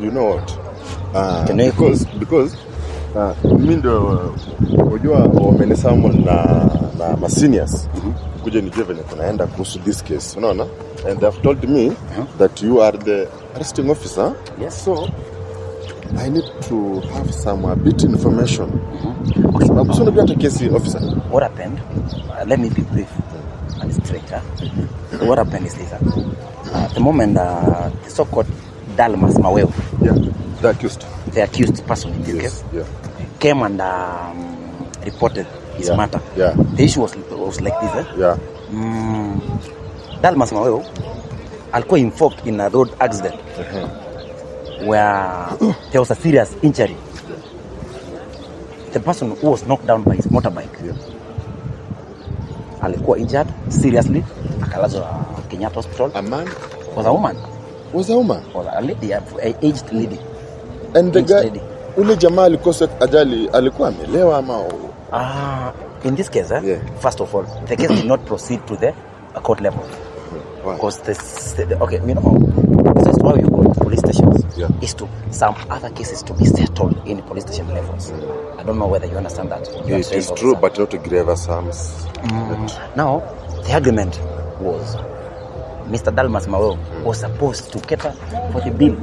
you know what? Because mimi ndo unajua wamenisummon na seniors kuja nijue venye tunaenda kuhusu this case, unaona? And they have told me that you are the arresting officer. Yes. So I need to have some bit information. Okay. So not a case officer. What happened? Let me be brief and straight. What happened is this. At the moment, the so-called Dalmas Maweo, the accused person in this case, came and reported his matter. Yeah. The issue was like this. Dalmas Maweo alikuwa involved in a road accident where there was a serious injury. The person who was knocked down by his motorbike alikuwa injured seriously, akalazwa Kenyatta Hospital. A man? Was a woman. Was a woman? Was a lady, an aged lady. And the guy, ule jamaa alikosa ajali alikuwa amelewa ama? In this case, first of all, the case did not proceed to the court level. Why? Because this is why you go to police stations. Is to some other cases to be settled in police station levels. I don't know whether you understand that. It is true, but not grievous harms. Now, the agreement was Mr. Dalmas Maweo was supposed to cater for the bill.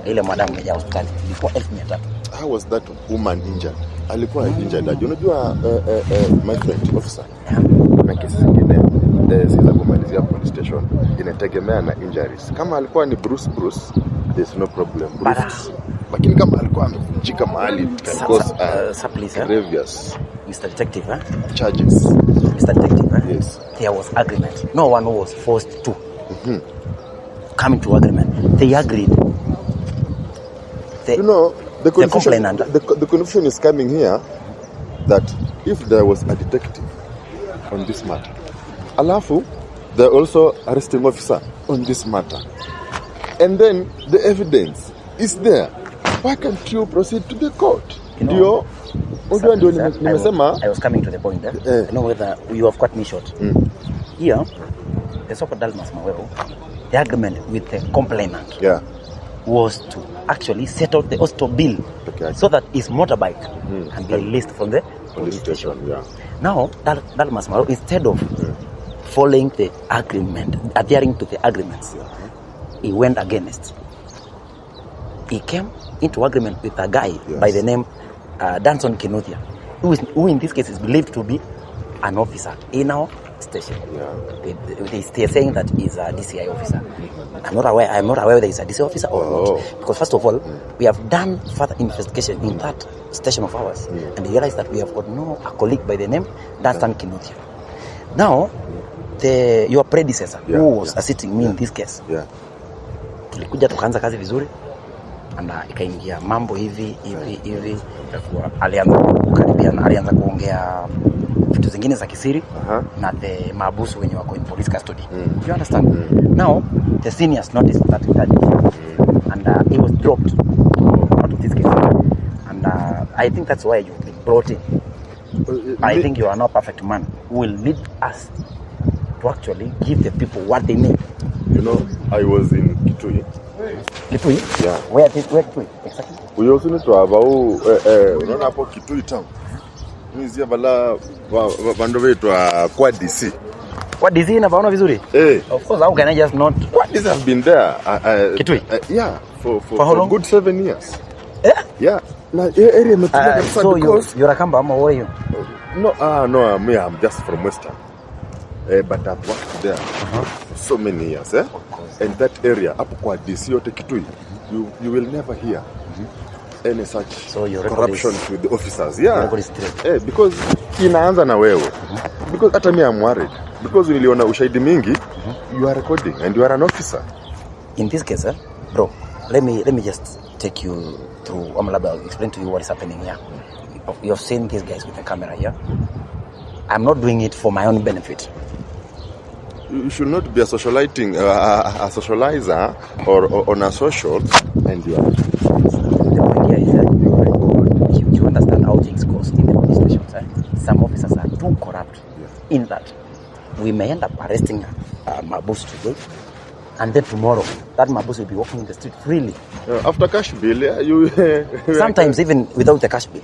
Ile madam ya hospitali ilikuwa 1,300. How was that woman injured? Alikuwa injured. Unajua my friend officer. Na kesi zingine siza kumalizia police station inategemea na injuries. Kama alikuwa ni Bruce, there's no problem. Lakini kama alikuwa amevunjika mahali can cause grievous Mr. Detective, charges. Mr. Detective, yes. There was agreement. No one was forced to come into agreement. They agreed. The confusion is coming here that if there was a detective on this matter, alafu there also arresting officer on this matter, and then the evidence is there, why can't you proceed to the court? I was coming to the point there. I know whether you have cut me short. Here, the so-called Dalmas Maweo, the agreement with the complainant was to actually settle the hospital bill so that his motorbike can be released from the police station. Now, Dalmas Maweo, instead of following the agreement, adhering to the agreements, he went against. He came into agreement with a guy by the name Danson Kinuthia, who in this case is believed to be an officer in our station. They are saying that he's a DCI officer. I'm not aware whether he's a DCI officer or not. Because first of all, we have done further investigation in that station of ours and realized that we have got a colleague by the name Danson Kinuthia. Now, your predecessor who was assisting me in this case, tulikuja tukaanza kazi vizuri, and ikaingia mambo hivi alianza kuongea vitu zingine za kisiri na the mabusu wenye wako in police custody. You understand? Now the seniors noticed that and he was dropped out of this case, and I think that's why you've been brought in. I think you are not a perfect man who will lead us to actually give the people what they need. I was in Kitui. Kitui? Yeah. Where Kitui? Exactly. We also need to have unaona hapo Kitui town. Nizia bala bando wetu kwa DC. Kwa DC na baona vizuri? Of course, how can I just not? What this have been there? Kitui? For how long? Good 7 years. Yeah. Na area so you're a Kamba, or what are you? No, I'm just from Western. But I've worked there for so many years, and that area up kwa DC yote Kitui, you will never hear any such corruption with the officers. Because inaanza na wewe. Because hata mimi I'm worried. Because niliona ushahidi mingi, you are recording and you are an officer. In this case, bro, let me just take you through Omala, explain to you what is happening here. You've seen these guys with the camera here. I'm not doing it for my own benefit. You should not be a socializer or on a social, and you are. The idea is that you understand how things goes in the police stations. Some officers are too corrupt in that we may end up arresting Mabus today, and then tomorrow that Mabus will be walking in the street freely. After cash bill, you sometimes even without the cash bill.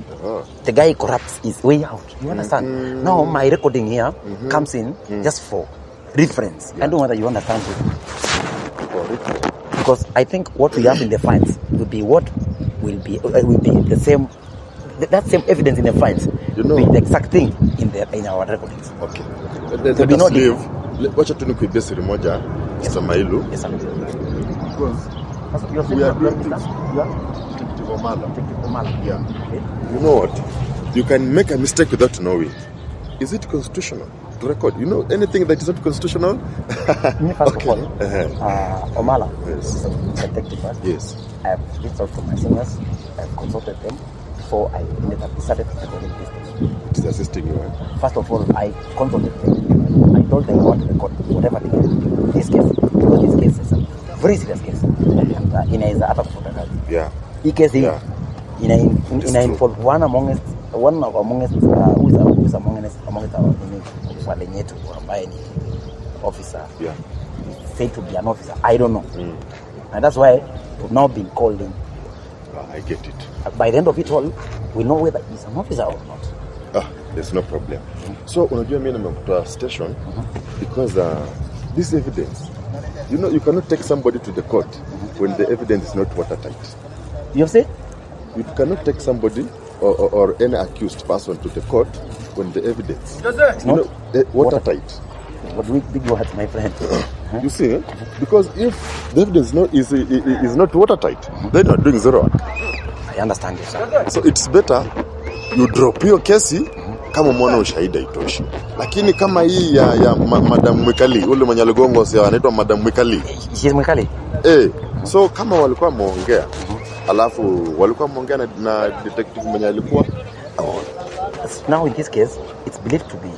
The guy corrupts his way out. You understand? Now my recording here comes in just for reference. I don't know whether you understand it. Because I think what we have in the files will be the same. That same evidence in the files will be the exact thing in our recordings. Okay. Let us leave. Wacha tu nikuibia moja Mr. Mailu. Yes, sir. Because we are Omala. Yeah. Okay. You know what? You can make a mistake without knowing. Is it constitutional to record? You know anything that is not constitutional? First of all, Omala is a detective. Yes. I have reached out to my seniors. I have consulted them before I ended up decided to record this. It is assisting you. First of all, I consulted them. I told them I want to record whatever they can. This case, because this case is a very serious case. And is a yeah. This case involved one of among us who is among us our officer. Yeah. Said to be an officer. I don't know. And that's why we've now been called in. I get it. By the end of it all, we know whether he's an officer or not. There's no problem. So, unajua mimi nimekutoa station because this evidence, you know, you cannot take somebody to the court when the evidence is not watertight. You see? You cannot take somebody or any accused person to the court when the evidence is not watertight. What big words, my friend. You see, because if the evidence is not watertight, then you are doing zero work. I understand you, sir. So it's better you drop your kesi kama mwana ushahidi haitoshi. Lakini kama hii ya Madam Mwikali, ule mwenye aligongo si anaitwa Madam Mwikali. She's Mwikali. So kama walikuwa wameongea, alafu walikuwa wameongea na detective mwenye alikuwa now in this case it's believed to be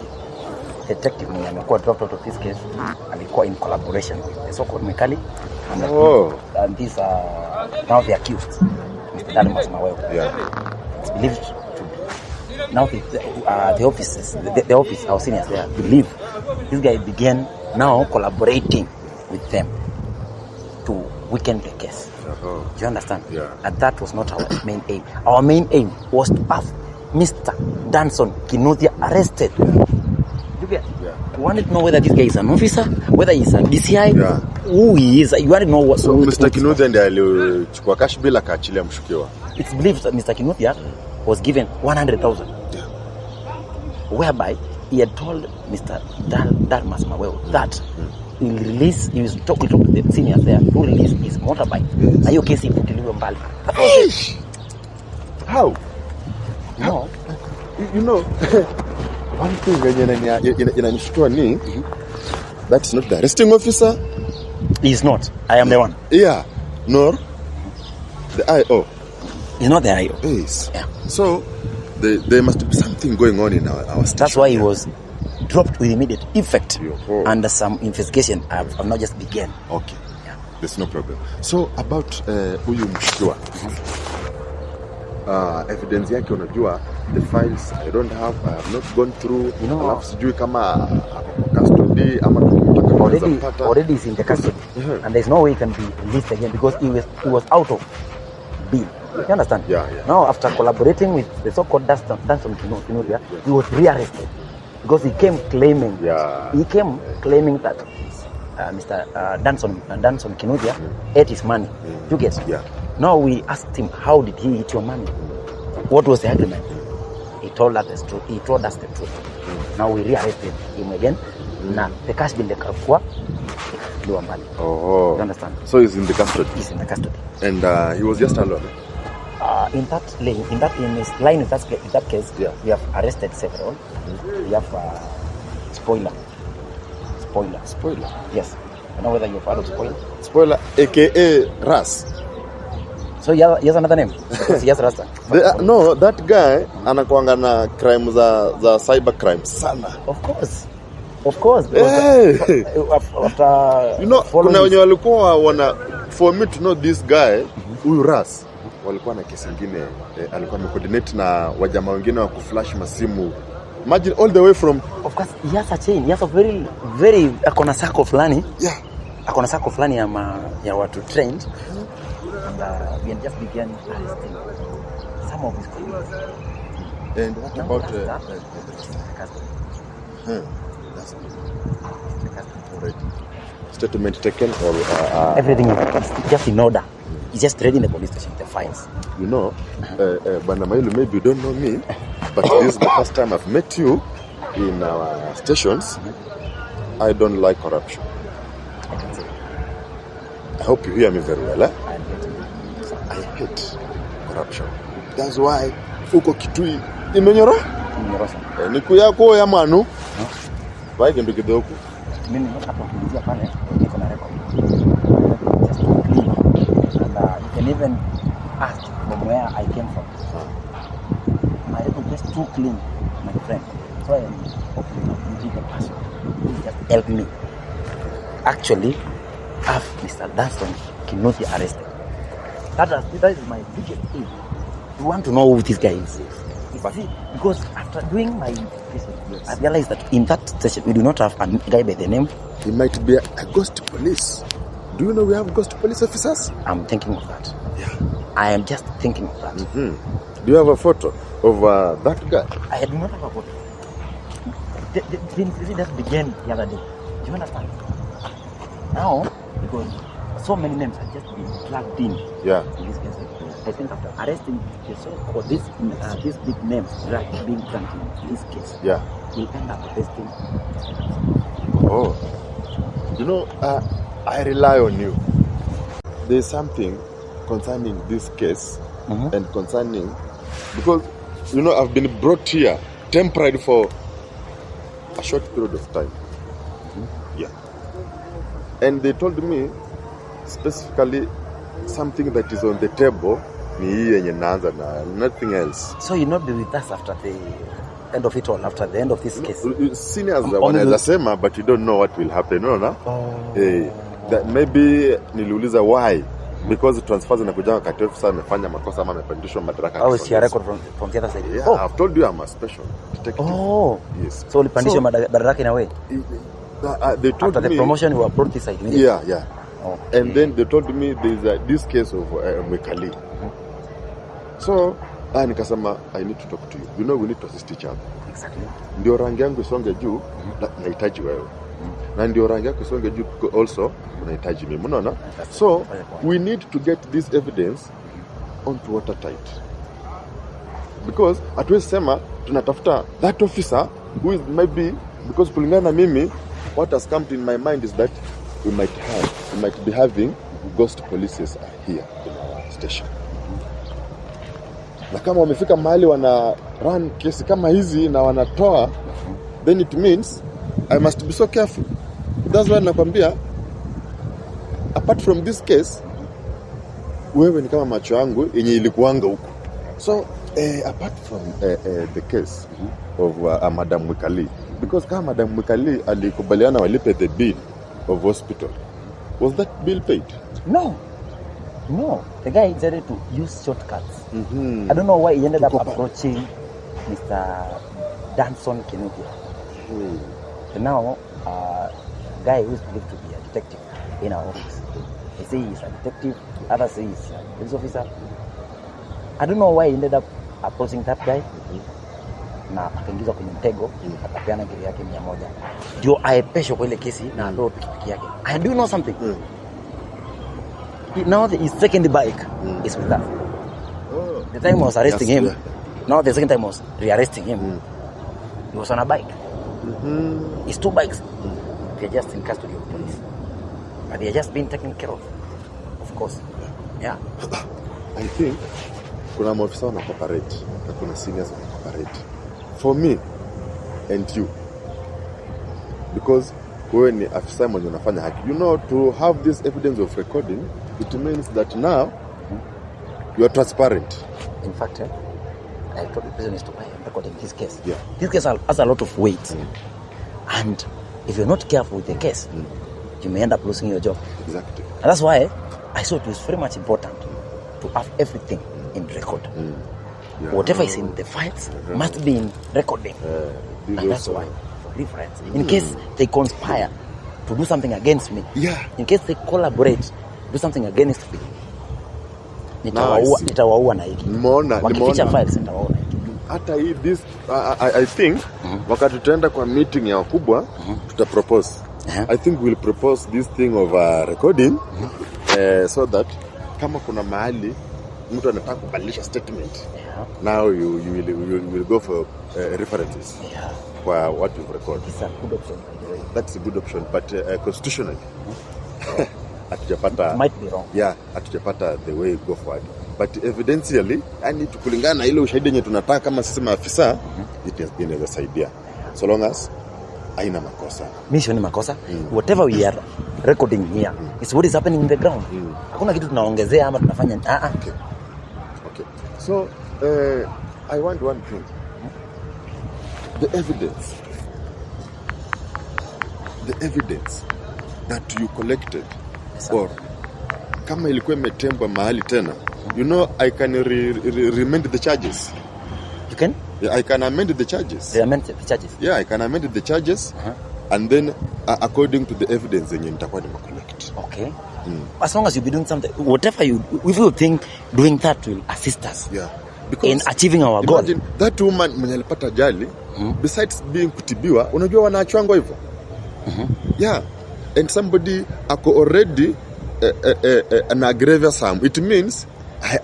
detective mwenye amekuwa dropped out of this case alikuwa in collaboration with the so-called Mwikali and these are now the accused Mr. Dalmas Maweo. Yeah. It's believed to be now the officers, the office, our seniors there believe this guy began now collaborating with them to weaken the case. Do you understand? Yeah. And that was not our main aim. Our main aim was to have Mr. Danson Kinuthia arrested. You get? Yeah. You want to know whether this guy is an officer, whether he's a Dci, who he is. You want to know what. So Mr. Kinuthia ndiye alichukua cash bila kaachilia mshukiwa. It's believed that Mr. Kinuthia was given 100,000, whereby he had told Mr. Dalmas Maweo that he will release. He was talking to the seniors there to release his motorbike. Na hiyo kesi ifutiliwe mbali. How? No. You know, one thing inanishtua ni that's not the arresting officer. He's not. I am the one. Yeah. Nor the IO. He's not the IO. Yes. Yeah. So there must be something going on in our station. That's why he was dropped with immediate effect. And some investigation have not just begun. Okay. Yeah. There's no problem. So about huyu mshukiwa. Evidence yake unajua, the files I don't have, I have not gone through. You know, alafu sijui kama custody ama tukitaka already is in the custody. And there's no way he can be released again because he was out of bail. You understand? Yeah. Now after collaborating with the so-called Danson Kinuthia, he was rearrested because he came claiming that Mr. Danson Kinuthia ate his money. You get? Yeah. Now we asked him, how did he eat your money? What was the agreement? He told us the truth. He told us the truth. Now we rearrested him again. Now the cash bill you understand? So he's in the custody. He's in the custody. And he was just alone. In his line of that case, we have arrested several. We have Spoiler. Yes. I don't know whether you've heard of Spoiler, aka Ras. So he has another name. Because he has Rasta. No, that guy anakuanga na crime za cyber crime sana. Of course. Hey. After you know, kuna wenye walikuwa wana, for me to know this guy, huyu Ras, walikuwa na kesi nyingine, alikuwa amecoordinate na wajamaa wengine wa kuflash masimu. Imagine all the way from. Of course, he has a chain. He has a very akona circle fulani. Yeah. akona sako fulani ya watu trained, and we just began arresting some of his colleagues. And what about that's right. Statement taken or everything is just in order. He's just ready in the police station, the files. You know, Banamailu, maybe you don't know me, but this is the first time I've met you in our stations. I don't like corruption. I can say. I hope you hear me very well. I hate corruption. That's why uko Kitui imenyoro niku yako ya manu waike ndo kidogo. Mimi hapa kuanzia pale niko na record. Just clean. And you can even ask from where I came from. My record just too clean, my friend. So I am hoping you be the person who just help me. Actually, have Mr. Danson Kinuthia arrested. That is my biggest aim. You want to know who this guy is. Because after doing my investigation, I realized that in that station we do not have a guy by the name. He might be a ghost police. Do you know we have ghost police officers? I'm thinking of that. Yeah. I am just thinking of that. Do you have a photo of that guy? I do not have a photo. The incident just began the other day. Do you understand? Now, because so many names have just been plugged in. Yeah. In this case, I think after arresting the so-called these big names being granted in this case, yeah, we'll end up arresting. Oh, you know, I rely on you. There's something concerning this case and concerning, because you know I've been brought here temporarily for a short period of time. Yeah, and they told me specifically something that is on the table. Nothing else. So you'll not be with us after the end of it all, after the end of this case? Seniors wanaweza sema, but you don't know what will happen. No, no? That maybe niliuliza why, because the transfers inakuja wakati ofisa amefanya makosa ama amepandishwa madaraka. Oh, is your record from the other side? Yeah, I've told you I'm a special detective. Oh, yes. So ulipandishwa madaraka in a way? They told after me, the promotion you were brought this side? Yeah. Okay. And then they told me there's this case of Mwikali. So, nikasema, I need to talk to you. You know, we need to assist each other. Exactly. Ndio rangi yangu isonge juu, nahitaji wewe. Na ndio rangi yako isonge juu also, unahitaji mimi. Unaona? So, we need to get this evidence onto watertight. Because, hatuwezi sema, tunatafuta that officer who is maybe, because kulingana na mimi, what has come in my mind is that we might be having ghost polices here in our station. Na kama wamefika mahali wana run kesi kama hizi na wanatoa, then it means I must be so careful. That's why nakwambia, apart from this case, wewe ni kama macho yangu yenye ilikuanga huko. So apart from the case of Madam Mwikali, because kama Madam Mwikali alikubaliana walipe the bill of hospital, was that bill paid? No, the guy decided to use shortcuts. I don't know why he ended up approaching Mr. Danson Kinuthia. And now, guy who is believed to be a detective in our office. They say he's a detective, others say he's a police officer. I don't know why he ended up approaching that guy. Na akaingizwa kwenye mtego, akapeana gari yake 100. Ndio aepeshwe kwa ile kesi na ndo pikipiki yake. I do know something. Now his second bike is with us. The time I was arresting him, now the second time I was rearresting him, he was on a bike. His 2 bikes, they're just in custody of police. But they are just being taken care of course. Yeah. I think kuna maofisa wana cooperate na kuna seniors wana cooperate. For me and you, because wewe ni afisa mwenye unafanya haki, you know, to have this evidence of recording, it means that now you are transparent. In fact, I told the prisoners to buy a record in this case. Yeah. This case has a lot of weight, and if you're not careful with the case, you may end up losing your job. Exactly. And that's why I thought it was very much important to have everything in record. Yeah. Whatever is in the files must be in recording. And that's why, for reference, in case they conspire to do something against me. Yeah. In case they collaborate, do something against me. Nitawaua na hiki. Wakificha files nitawaua na hiki. Hata hii I think wakati tutaenda kwa meeting ya wakubwa tutapropose. I think we'll propose this thing of recording so that kama kuna mahali mtu anataka kubadilisha statement, now you will go for references for what you've recorded. It's a good option, by the way. That's a good option, but constitutionally atujapata, might be wrong. Yeah, atujapata the way go forward, but evidentially yani tukulingana na ile ushahidi yenye tunataka kama sisi maafisa, inaweza saidia so long as haina makosa. Mission ni makosa. Whatever we are recording here is what is happening in the ground. Hakuna kitu tunaongezea ama tunafanya. Okay. So I want one thing. The evidence that you collected, or kama ilikuwa imetembwa mahali tena, you know, I can amend the charges. You can? Yeah, I can amend the charges. Amend the charges? Yeah, I can amend the charges, and then according to the evidence yenye nitakuwa nimecollect. Okay. As long as you be doing something, whatever if you think doing that will assist us. Yeah. In achieving our goal. Imagine that woman mwenye alipata ajali, besides being kutibiwa, unajua wanaachwangwa hivyo. Yeah. And somebody ako already an aggravator sum. It means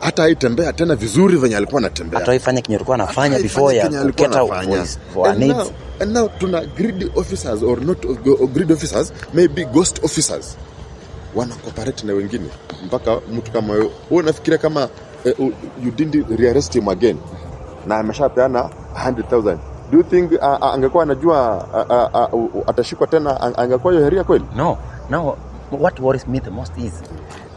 hata haitembea tena vizuri venye alikuwa anatembea. Hata ifanye kinyo alikuwa anafanya before ya get out for needs. And now tuna greedy officers or not greedy officers, maybe ghost officers. Wana cooperate na wengine mpaka mtu kama wewe unafikiria kama you didn't rearrest him again na ameshapeana 100,000. Do you think angekuwa anajua atashikwa tena, angekuwa hiyo heria kweli? No. Now what worries me the most is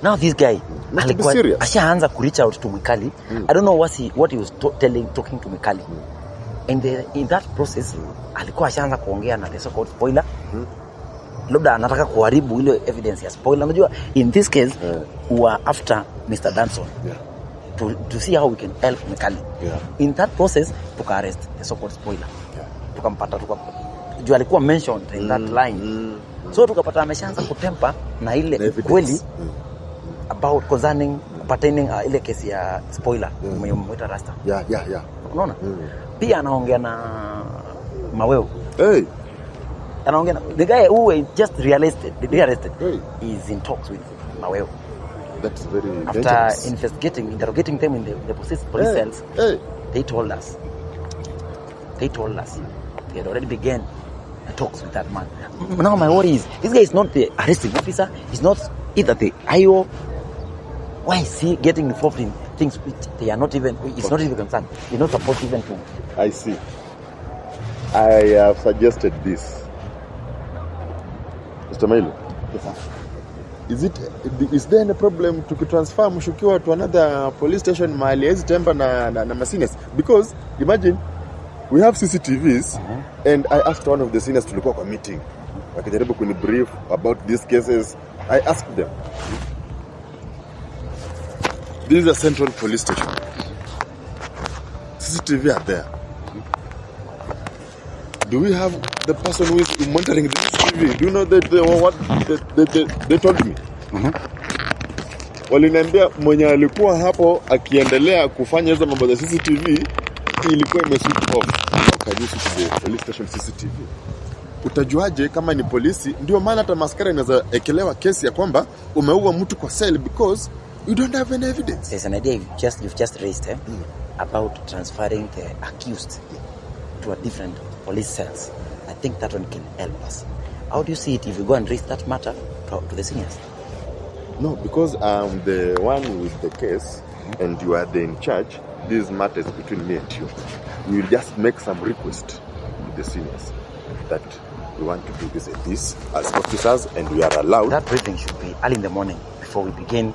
now this guy alikuwa ashaanza ku reach out to Mwikali. I don't know what he was talking to Mwikali. In that process alikuwa ashaanza kuongea na the so-called spoiler. Labda anataka kuharibu ile evidence ya spoiler. Unajua in this case we are after Mr. Danson. To see how we can help Mwikali. In that process tuka arrest the so-called spoiler. Tukampata juu alikuwa mentioned in that line. So tukapata ameshaanza kutempa na ile kweli about concerning pertaining ile kesi ya spoiler umemwita Rasta. Yeah. Unaona? Pia anaongea na Maweo. Hey. Anaongea the guy who just rearrested is in talks with Maweo. That's very after dangerous. Interrogating them in the police cells. They told us they had already began talks with that man. Now my worry is this guy is not the arresting officer. He's not either the IO. Why is he getting involved in things which they are not even? It's not even concerned. He's not supposed even to. I see. I have suggested this, Mr. Mailu. Yes, sir. Is there any problem to transfer mshukiwa to another police station mahali hizi tempa na masines? Because imagine we have CCTVs and I asked one of the seniors tulikuwa kwa meeting wakijaribu kuni brief about these cases. I asked them, this is a central police station, CCTV are there, do we have the person who is monitoring the CCTV? Do you know what they told me? Waliniambia mwenye alikuwa hapo akiendelea kufanya hizo mambo za CCTV ilikuwa imeswitch off. Can you switch the police station CCTV? Utajuaje kama ni polisi? Ndio maana hata maskara inaweza ekelewa kesi ya kwamba umeua mtu kwa cell because you don't have any evidence. There's an idea you've just raised about transferring the accused to a different police cells. I think that one can help us. How do you see it if you go and raise that matter to the seniors? No, because I'm the one with the case and you are the in charge. This matters between me and you. We will just make some request to the seniors that we want to do this and this as officers, and we are allowed. That briefing should be early in the morning before we begin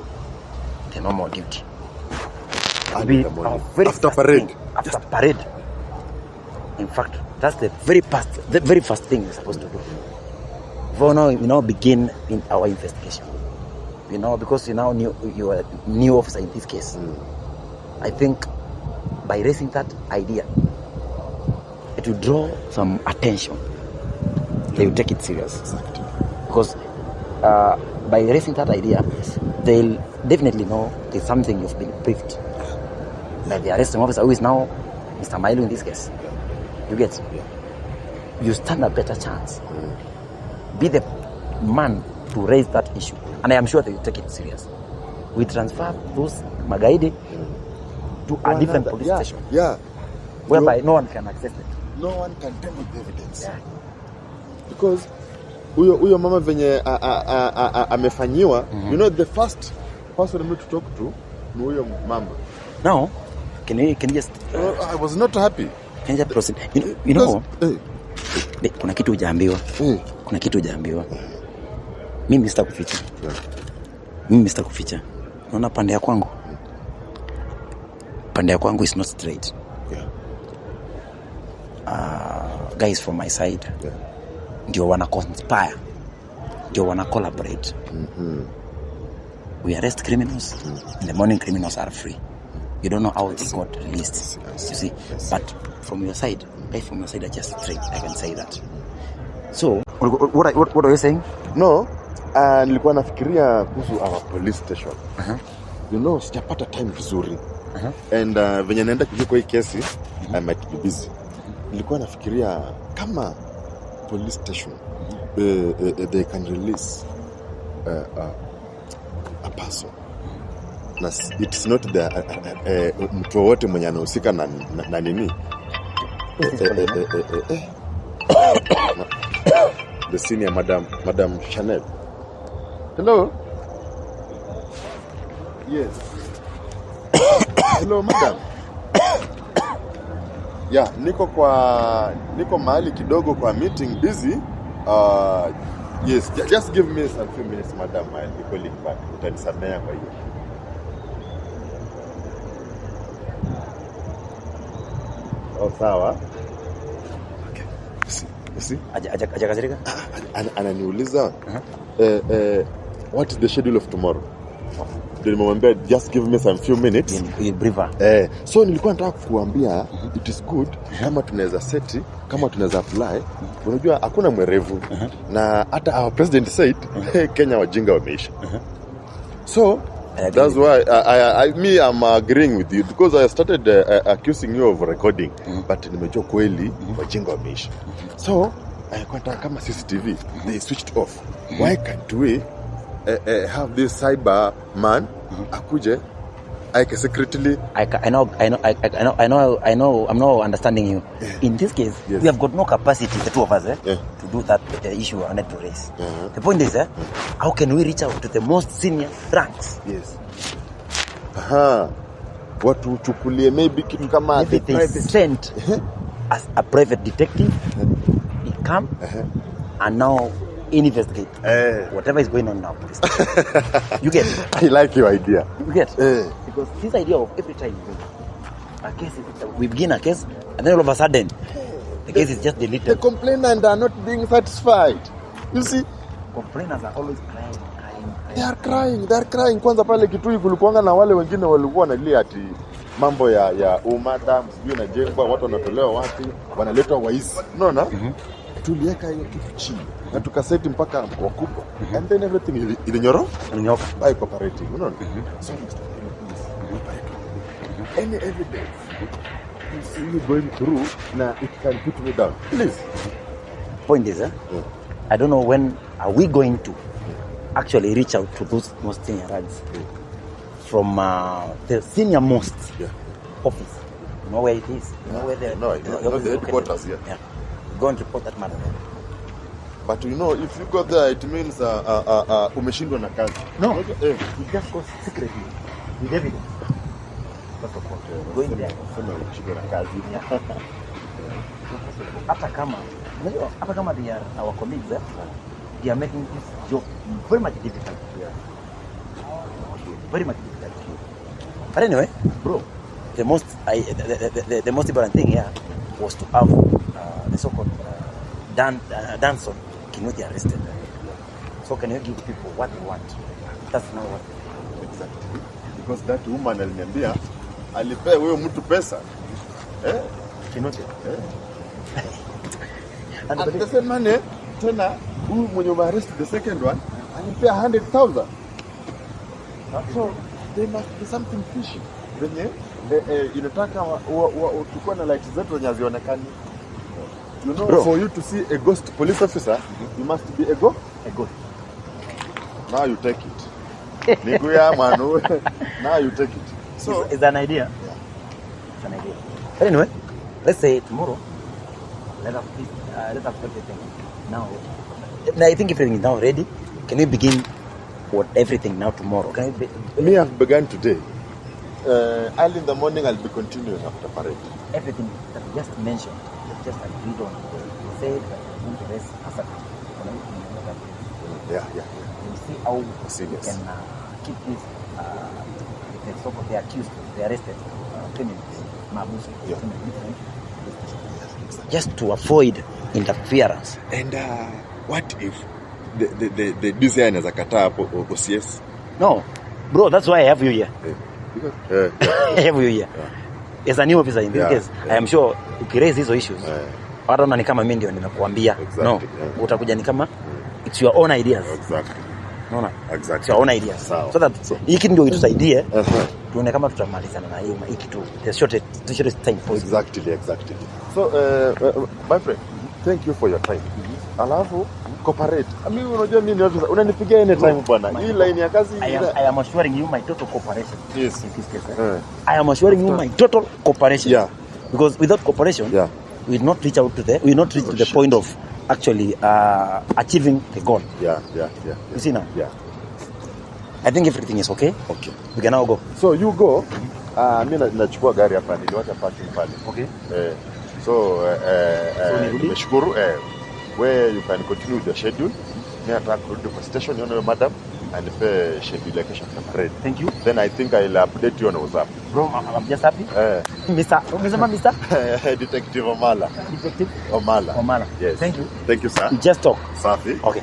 the normal duty. Early in the morning. After parade. After parade. In fact, that's the very first thing we're supposed to do. For now, we now begin in our investigation. You know, because you are a new officer in this case. I think by raising that idea, it will draw some attention. They will take it serious. Exactly. Because by raising that idea, they'll definitely know there's something you've been briefed. Like the arresting officer who is now Mr. Mailu in this case. You get? You stand a better chance. Be the man to raise that issue. And I am sure they will take it serious. We transfer those Magaidi to a different police station. Yeah. Whereby no one can access it. No one can tell with the evidence. Yeah. Because huyo mama venye amefanyiwa, you know, the first person I'm going to talk to ni huyo mama. Now, can you just... I was not happy. Can you just proceed? You know, kuna kitu hujaambiwa. Kuna kitu hujaambiwa. Mimi sitakuficha. Mimi sitakuficha. Unaona pande ya kwangu? Pande ya kwangu is not straight. Guys from my side. Ndio wana conspire. Ndio wana collaborate. We arrest criminals. In the morning, criminals are free. You don't know how they got released. You see? But from your side, guys from your side are just straight. I can say that. So, what are you saying? No, nilikuwa nafikiria kuhusu our police station. You know, sijapata time vizuri. And venye naenda kwa hii kesi, I might be busy. Nilikuwa nafikiria kama police station they can release a person. It's not the mtu wote mwenye anahusika na nini. The senior Madam Chanel. Hello. Yes. Hello madam. Yeah, niko mahali kidogo kwa meeting, busy. Yes, just give me some few minutes madam, I'll be calling back. Utanisamea kwa hiyo. Oh, sawa. Okay. You see? Aja kazirika? Ananiuliza what is the schedule of tomorrow? Nilimwambia just give me some few minutes. You'll brief her. So nilikuwa nataka kukuambia it is good kama tunaweza seti, kama tunaweza apply. Unajua hakuna mwerevu. Na hata our president said Kenya wajinga wameisha. So that's why I'm agreeing with you because I started accusing you of recording, but nimejua kweli wajinga wameisha. So kwa kama CCTV they switched off. Why can't we have this cyber man akuje secretly? I know I'm not understanding you. In this case, we have got no capacity, the two of us, to do that issue I wanted to raise. The point is, how can we reach out to the most senior ranks? Yes. Watu chukulie maybe kitu kama maybe they sent as a private detective. He come and now investigate whatever is going on now. You get it? I like your idea. You get it? Because this idea of every time a case, we begin a case and then all of a sudden the case is just deleted. The complainants are not being satisfied. You see? Complainants are always crying. They are crying. Kwanza pale Kitui kulikuanga na wale wengine walikuwa wanalia ati mambo ya umada, sijui na jengwa, watu wanatolewa wapi, wanaletwa waizi. Unaona? Tuliweka hiyo kitu chini na tukaseti mpaka wakubwa. And then everything ilinyoka by cooperating. Unaona? So any evidence you see me going through, now it can put me down. Please. Point is, I don't know when are we going to actually reach out to those most senior ranks from the senior most office. You know where it is? You know where the headquarters here. Yeah. Go and report that matter there. But you know, if you go there, it means umeshindwa na kazi. No, it just goes secretly with evidence. First of all, going there, umeshindwa na kazi. Hata kama they are our colleagues, they are making this job very much difficult. Very much difficult. But anyway, bro, the most important thing here was to have the so-called Danson Kinuthia arrested. So can you give people what they want? That's not what exactly. Because that woman aliniambia alipea huyo mtu pesa. Kinuthia. And the same money tena huyu mwenye umearrest the second one alipea 100,000. So there must be something fishy. Venye inataka tukua na lights zetu zenye hazionekani. You know, bro, for you to see a ghost police officer, you must be a ghost. Now you take it. Niguya manu. Now you take it. So it's an idea. Yeah. It's an idea. But anyway, let's say tomorrow. Let us start everything now. I think everything is now ready. Can we begin with everything now tomorrow? Me, I've begun today. Early in the morning, I'll be continuing after parade. Everything that we just mentioned, just agreed on. We said that we're going to raise hazard. Yeah. We'll see how we can keep this, the so-called the accused, the arrested criminals, just to avoid interference. And what if the Dci anaweza kataa hapo OCS? No, bro, that's why I have you here. I have you here. As a new officer in this case, I am sure ukiraise hizo issues, wataona ni kama mimi ndio nimekuambia. No, utakuja ni kama it's your own ideas. Exactly. Unaona? Exactly. It's your own ideas. So that hiki ndio itusaidie. Tuone kama tutamalizana na hiki tu. The shortest time possible. Exactly. So my friend, thank you for your time. Alafu cooperate. Mimi unajua mimi unanipigia anytime bwana. Hii line ya kazi I am assuring you my total cooperation. Yes. In this case. I am assuring you my total cooperation. Yeah. Because without cooperation, we will not reach out to the point of actually achieving the goal. Yeah. You see now? Yeah. I think everything is okay. Okay. We can now go. So you go. Mimi nachukua gari hapa niliwacha parking pale. Okay. So nimeshukuru where you can continue with your schedule. Mimi nataka kurudi kwa station nione madam and pay schedule kesho kwa parade. Thank you. Then I think I'll update you on WhatsApp. Bro, I'm just happy. Mr. Detective Omala. Detective Omala. Omala. Yes. Thank you. Thank you, sir. You just talk. Safi. Okay.